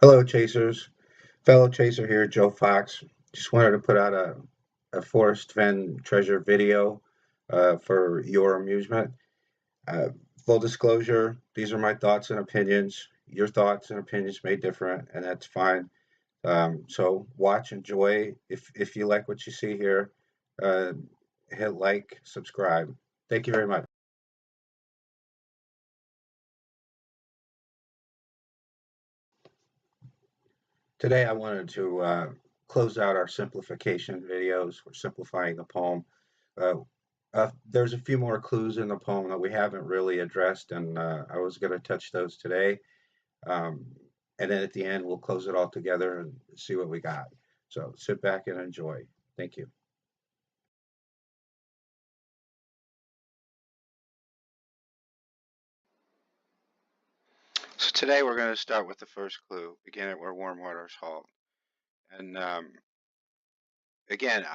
Hello, Chasers. Fellow Chaser here, Joe Fox. Just wanted to put out a Forrest Fenn treasure video for your amusement. Uh, Full disclosure, these are my thoughts and opinions. Your thoughts and opinions may differ, and that's fine. So watch, enjoy. If you like what you see here, uh, hit like, subscribe. Thank you very much. Today I wanted to close out our simplification videos. We're simplifying the poem. Uh, there's a few more clues in the poem that we haven't really addressed, and I was going to touch those today. Um, and then at the end, we'll close it all together and see what we got. So sit back and enjoy. Thank you. So today we're going to start with the first clue, begin at where warm waters halt. And again,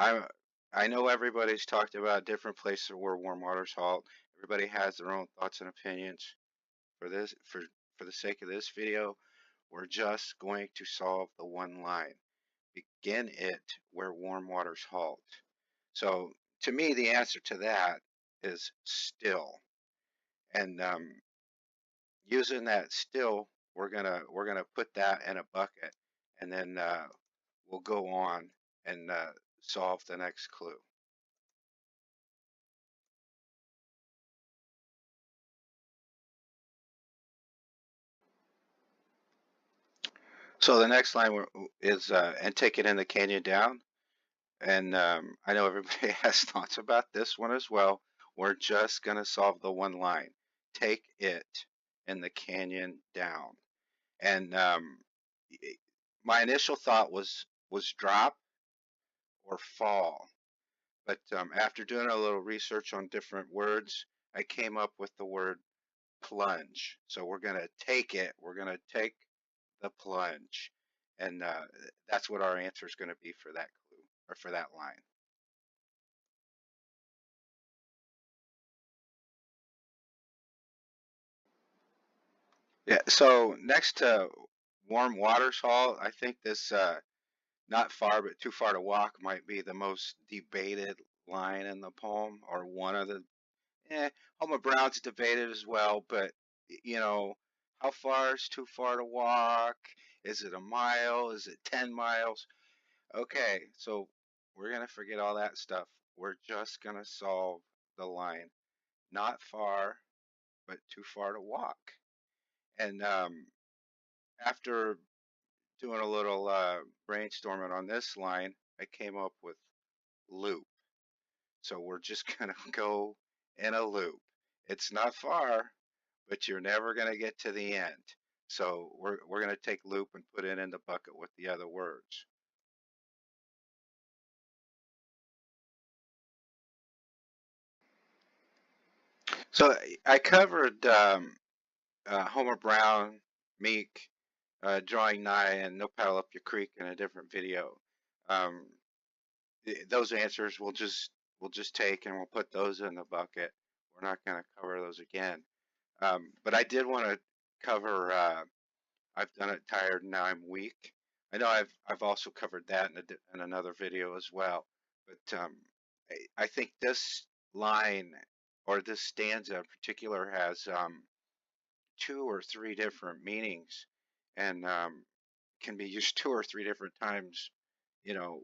I know everybody's talked about different places where warm waters halt. Everybody has their own thoughts and opinions. For the sake of this video, we're just going to solve the one line. Begin it where warm waters halt. So to me, the answer to that is still. And using that still, we're gonna put that in a bucket, and then we'll go on and solve the next clue. So the next line is and take it in the canyon down. And I know everybody has thoughts about this one as well. We're just gonna solve the one line. Take it in the canyon down. And my initial thought was drop or fall. But after doing a little research on different words, I came up with the word plunge. So we're going to take it. We're going to take the plunge. And that's what our answer is going to be for that clue or for that line. Yeah. So next to warm waters halt, I think this not far but too far to walk might be the most debated line in the poem, or one of the Homer Brown's debated as well, but you know, how far is too far to walk? Is it a mile? Is it 10 miles? Okay, so we're gonna forget all that stuff. We're just gonna solve the line. Not far, but too far to walk. And after doing a little brainstorming on this line, I came up with loop. So we're just gonna go in a loop. It's not far, but you're never going to get to the end. So we're going to take loop and put it in the bucket with the other words. So I covered Homer Brown, Meek, Drawing Nigh, and No Paddle Up Your Creek in a different video. Um, those answers we'll just take and we'll put those in the bucket. We're not going to cover those again. But I did want to cover I've done it tired, now I'm weak. I know I've also covered that in another video as well. But I think this line or this stanza in particular has 2 or 3 different meanings, and can be used 2 or 3 different times. You know,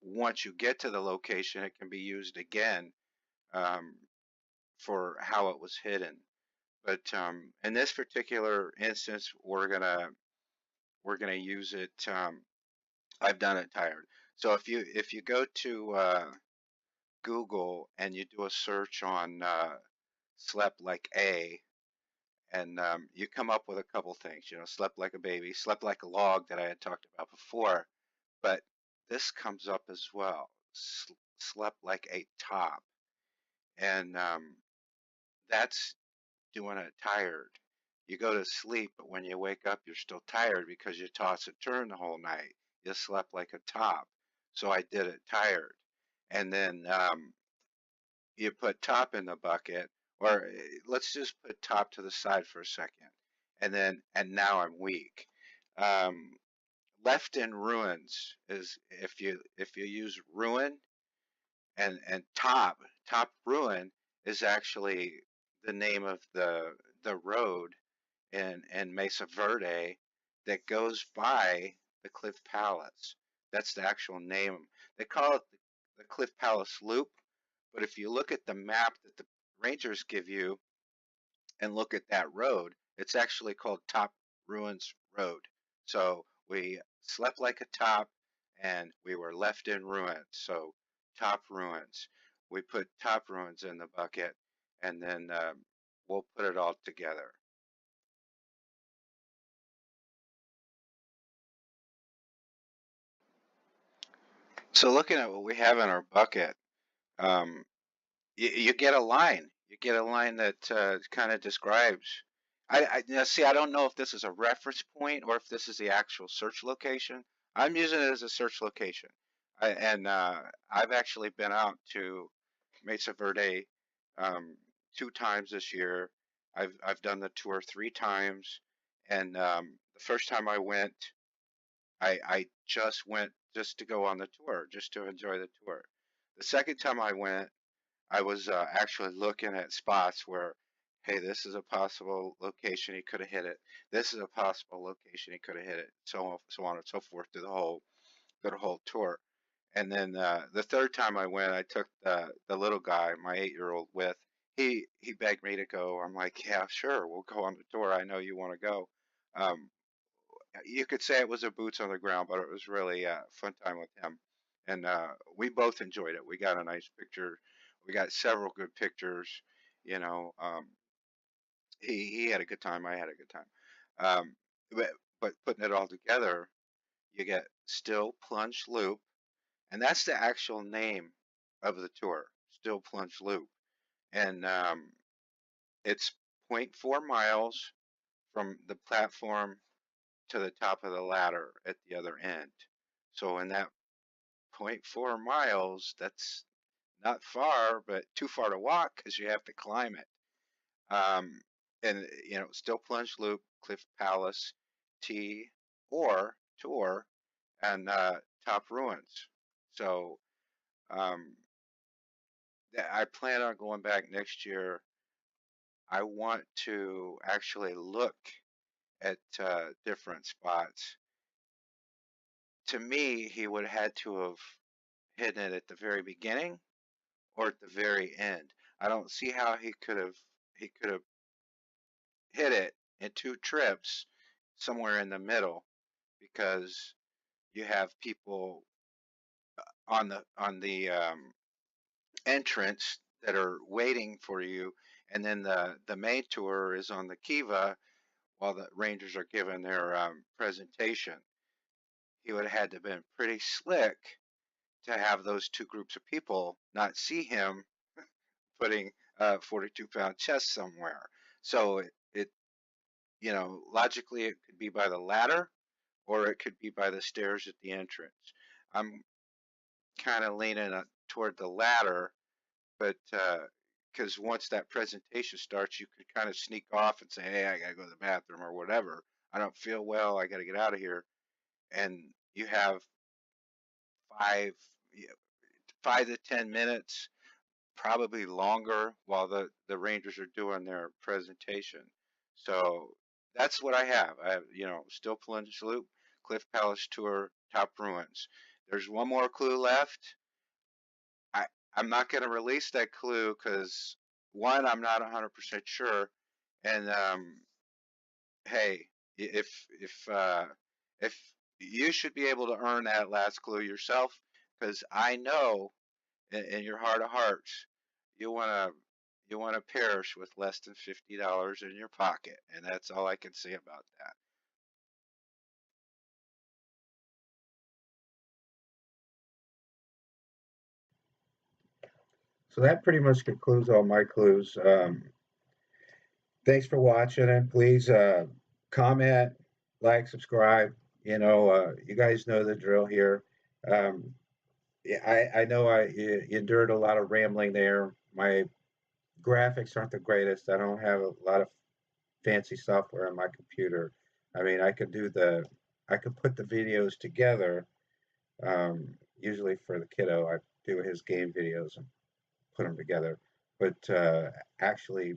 once you get to the location, it can be used again um, for how it was hidden. But in this particular instance, we're gonna use it. I've done it tired. So if you go to Google and you do a search on slept like a, and you come up with a couple things. You know, slept like a baby, slept like a log that I had talked about before, but this comes up as well. Slept like a top, and that's doing it tired. You go to sleep, but when you wake up, you're still tired because you toss and turn the whole night. You slept like a top. So I did it tired. And then you put top in the bucket, or let's just put top to the side for a second. And now I'm weak. Left in ruins is if you use ruin and top ruin is actually the name of the road in Mesa Verde that goes by the Cliff Palace. That's the actual name. They call it the Cliff Palace Loop, but if you look at the map that the rangers give you and look at that road, it's actually called Top Ruins Road. So we slept like a top and we were left in ruins. So Top Ruins. We put Top Ruins in the bucket and then we'll put it all together. So looking at what we have in our bucket, um, you get a line. You get a line that kind of describes. Now see. I don't know if this is a reference point or if this is the actual search location. I'm using it as a search location, and I've actually been out to Mesa Verde 2 times this year. I've done the tour 3 times, and the first time I went, I just went just to go on the tour, just to enjoy the tour. The second time I went, I was actually looking at spots where, hey, this is a possible location he could have hit it. This is a possible location he could have hit it. So on and so forth through the whole tour. And then the third time I went, I took the little guy, my 8-year-old, with. He begged me to go. I'm like, yeah, sure, we'll go on the tour. I know you want to go. Um, you could say it was a boots on the ground, but it was really a fun time with him, and we both enjoyed it. We got a nice picture. We got several good pictures. You know, he had a good time. I had a good time. Um, but putting it all together, you get Still Plunge Loop, and that's the actual name of the tour, Still Plunge Loop, and it's zero point 0.4 miles from the platform to the top of the ladder at the other end. So in that zero point 0.4 miles, that's not far, but too far to walk because you have to climb it. Um, and Still Plunge Loop, Cliff Palace, T or Tour, and Top Ruins. So um, I plan on going back next year. I want to actually look at different spots. To me, he would have had to have hidden it at the very beginning or at the very end. I don't see how he could have hit it in 2 trips somewhere in the middle because you have people on the entrance that are waiting for you, and then the main tour is on the Kiva while the Rangers are giving their presentation. He would have had to have been pretty slick to have those 2 groups of people not see him putting a 42-pound chest somewhere. So logically it could be by the ladder or it could be by the stairs at the entrance. I'm kind of leaning toward the ladder, but because once that presentation starts, you could kind of sneak off and say, "Hey, I gotta go to the bathroom" or whatever. I don't feel well. I gotta get out of here. And you have five, 5 to 10 minutes, probably longer, while the Rangers are doing their presentation. So that's what I have. I have, Still Plunge Loop, Cliff Palace Tour, Top Ruins. There's one more clue left. I I'm not going to release that clue because one, I'm not 100% sure, and hey, if you should be able to earn that last clue yourself, because I know in your heart of hearts you want to perish with less than $50 in your pocket, and that's all I can say about that. So that pretty much concludes all my clues. Thanks for watching, and please comment, like, subscribe. You guys know the drill here. Um, yeah, I know you endured a lot of rambling there. My graphics aren't the greatest. I don't have a lot of fancy software on my computer. I mean, I could do the I could put the videos together. Usually for the kiddo, I do his game videos and put them together. But actually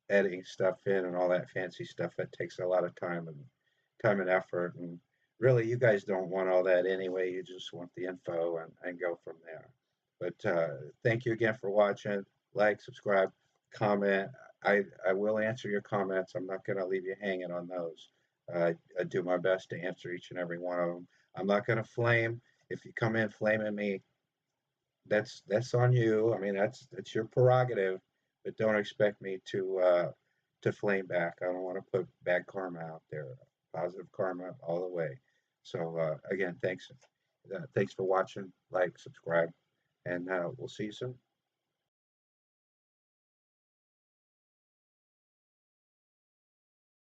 editing stuff in and all that fancy stuff, that takes a lot of time and effort. And really, you guys don't want all that anyway. You just want the info and go from there. But thank you again for watching. Like, subscribe, comment. I will answer your comments. I'm not going to leave you hanging on those. I do my best to answer each and every one of them. I'm not going to flame. If you come in flaming me, that's on you. I mean, that's your prerogative, but don't expect me to flame back. I don't want to put bad karma out there. Positive karma all the way. So again, thanks for watching. Like, subscribe, and we'll see you soon.